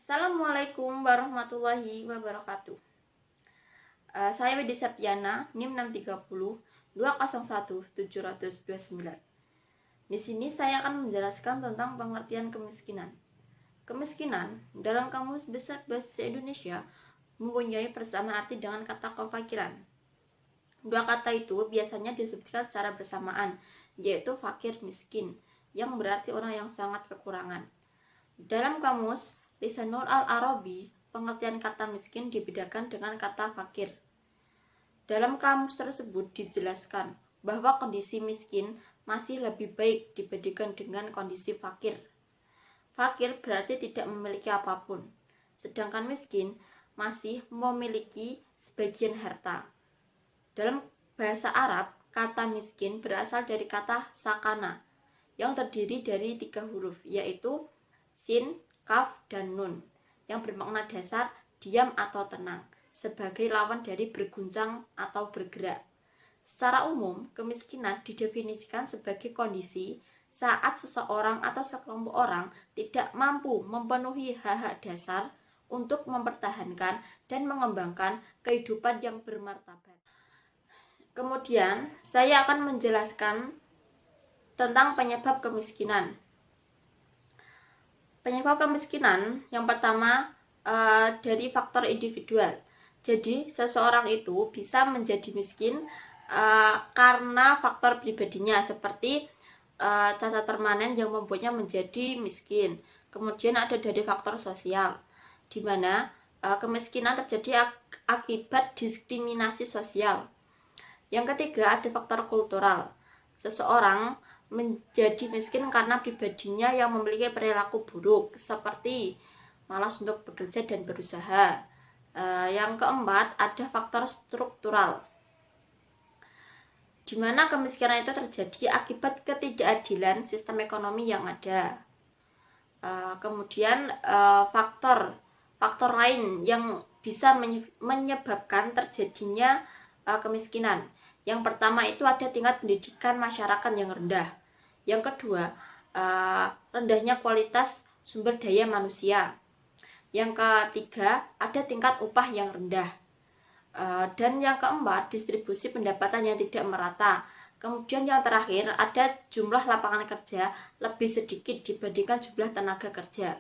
Assalamualaikum warahmatullahi wabarakatuh. Saya Widi Septiana, NIM 630 201 729. Di sini saya akan menjelaskan tentang pengertian kemiskinan. Kemiskinan dalam Kamus Besar Bahasa Indonesia mempunyai persamaan arti dengan kata kefakiran. Dua kata itu biasanya disebutkan secara bersamaan, yaitu fakir miskin, yang berarti orang yang sangat kekurangan. Dalam kamus Lisanul Al-Arabi, pengertian kata miskin dibedakan dengan kata fakir. Dalam kamus tersebut dijelaskan bahwa kondisi miskin masih lebih baik dibandingkan dengan kondisi fakir. Fakir berarti tidak memiliki apapun, sedangkan miskin masih memiliki sebagian harta. Dalam bahasa Arab, kata miskin berasal dari kata sakana, yang terdiri dari 3 huruf, yaitu sin, kaf, dan nun, yang bermakna dasar diam atau tenang, sebagai lawan dari berguncang atau bergerak. Secara umum, kemiskinan didefinisikan sebagai kondisi saat seseorang atau sekelompok orang tidak mampu memenuhi hak-hak dasar untuk mempertahankan dan mengembangkan kehidupan yang bermartabat. Kemudian, saya akan menjelaskan tentang penyebab kemiskinan. Penyebab kemiskinan yang pertama dari faktor individual. Jadi seseorang itu bisa menjadi miskin karena faktor pribadinya, seperti cacat permanen yang membuatnya menjadi miskin. Kemudian ada dari faktor sosial, di mana kemiskinan terjadi akibat diskriminasi sosial. Yang ketiga ada faktor kultural. Seseorang menjadi miskin karena pribadinya yang memiliki perilaku buruk, seperti malas untuk bekerja dan berusaha. Yang keempat ada faktor struktural, di mana kemiskinan itu terjadi akibat ketidakadilan sistem ekonomi yang ada. Kemudian faktor lain yang bisa menyebabkan terjadinya kemiskinan. Yang pertama itu ada tingkat pendidikan masyarakat yang rendah. Yang kedua, rendahnya kualitas sumber daya manusia. Yang ketiga, ada tingkat upah yang rendah. Dan yang keempat, distribusi pendapatan yang tidak merata. Kemudian yang terakhir, ada jumlah lapangan kerja lebih sedikit dibandingkan jumlah tenaga kerja.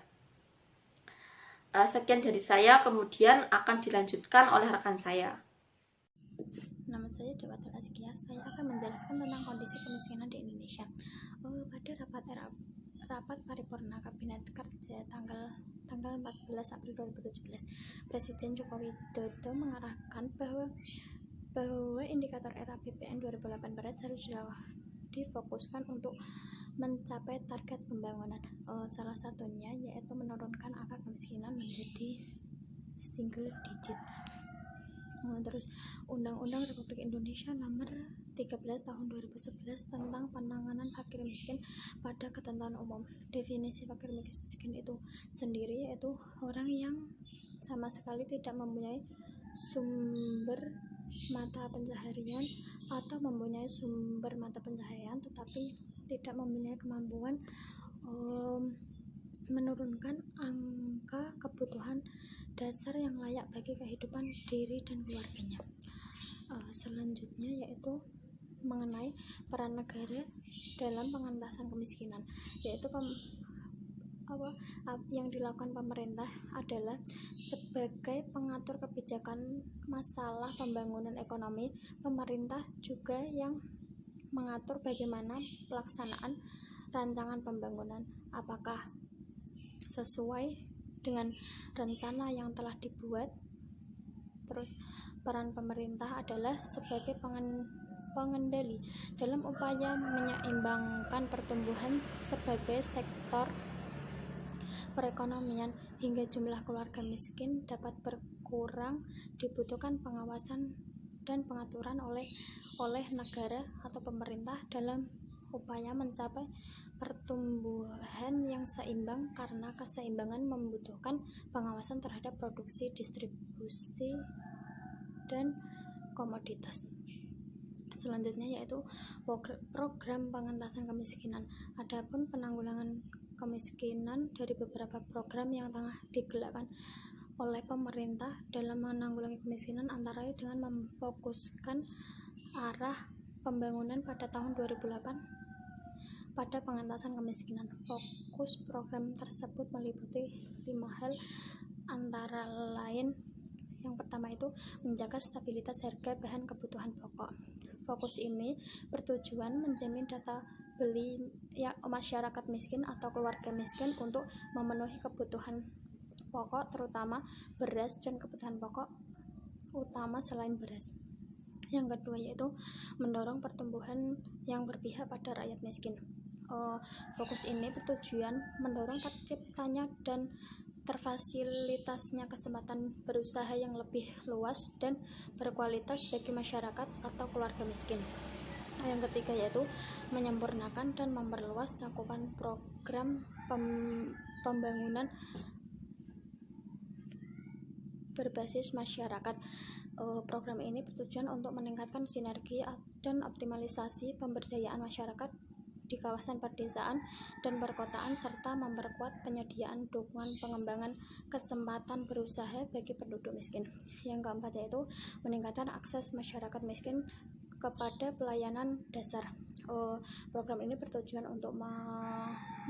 Sekian dari saya, kemudian akan dilanjutkan oleh rekan saya. Nama saya Dewatul Azkia. Saya akan menjelaskan tentang kondisi kemiskinan di Indonesia. Pada rapat paripurna Kabinet Kerja tanggal 14 April 2017, Presiden Joko Widodo mengarahkan bahwa indikator era BPN 2018 harus difokuskan untuk mencapai target pembangunan. Salah satunya yaitu menurunkan angka kemiskinan menjadi single digit. Terus Undang-Undang Republik Indonesia Nomor 13 Tahun 2011 tentang penanganan fakir miskin pada ketentuan umum. Definisi fakir miskin itu sendiri yaitu orang yang sama sekali tidak mempunyai sumber mata pencaharian atau mempunyai sumber mata pencaharian tetapi tidak mempunyai kemampuan menurunkan angka kebutuhan dasar yang layak bagi kehidupan diri dan keluarganya. Selanjutnya yaitu mengenai peran negara dalam pengentasan kemiskinan, yaitu yang dilakukan pemerintah adalah sebagai pengatur kebijakan masalah pembangunan ekonomi. Pemerintah juga yang mengatur bagaimana pelaksanaan rancangan pembangunan, apakah sesuai dengan rencana yang telah dibuat. Terus peran pemerintah adalah sebagai pengendali dalam upaya menyeimbangkan pertumbuhan sebagai sektor perekonomian hingga jumlah keluarga miskin dapat berkurang. Dibutuhkan pengawasan dan pengaturan oleh negara atau pemerintah dalam upaya mencapai pertumbuhan yang seimbang, karena keseimbangan membutuhkan pengawasan terhadap produksi, distribusi, dan komoditas. Selanjutnya yaitu program pengentasan kemiskinan. Adapun penanggulangan kemiskinan dari beberapa program yang tengah digerakkan oleh pemerintah dalam menanggulangi kemiskinan, antara lain dengan memfokuskan arah pembangunan pada tahun 2008 pada pengentasan kemiskinan. Fokus program tersebut meliputi 5 hal, antara lain yang pertama itu menjaga stabilitas harga bahan kebutuhan pokok. Fokus ini bertujuan menjamin data beli masyarakat miskin atau keluarga miskin untuk memenuhi kebutuhan pokok, terutama beras dan kebutuhan pokok utama selain beras. Yang kedua yaitu mendorong pertumbuhan yang berpihak pada rakyat miskin. Fokus ini bertujuan mendorong terciptanya dan terfasilitasnya kesempatan berusaha yang lebih luas dan berkualitas bagi masyarakat atau keluarga miskin. Yang ketiga yaitu menyempurnakan dan memperluas cakupan program pembangunan berbasis masyarakat. Program ini bertujuan untuk meningkatkan sinergi dan optimalisasi pemberdayaan masyarakat di kawasan pedesaan dan perkotaan, serta memperkuat penyediaan dukungan pengembangan kesempatan berusaha bagi penduduk miskin. Yang keempat yaitu meningkatkan akses masyarakat miskin kepada pelayanan dasar. Program ini bertujuan untuk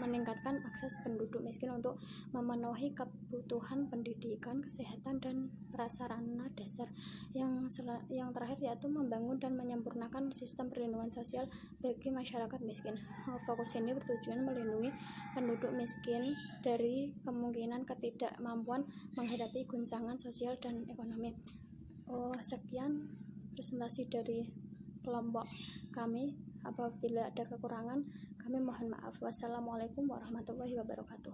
meningkatkan akses penduduk miskin untuk memenuhi kebutuhan pendidikan, kesehatan, dan prasarana dasar. Yang terakhir yaitu membangun dan menyempurnakan sistem perlindungan sosial bagi masyarakat miskin. Fokus ini bertujuan melindungi penduduk miskin dari kemungkinan ketidakmampuan menghadapi guncangan sosial dan ekonomi. Sekian presentasi dari kelompok kami. Apabila ada kekurangan, kami mohon maaf. Wassalamualaikum warahmatullahi wabarakatuh.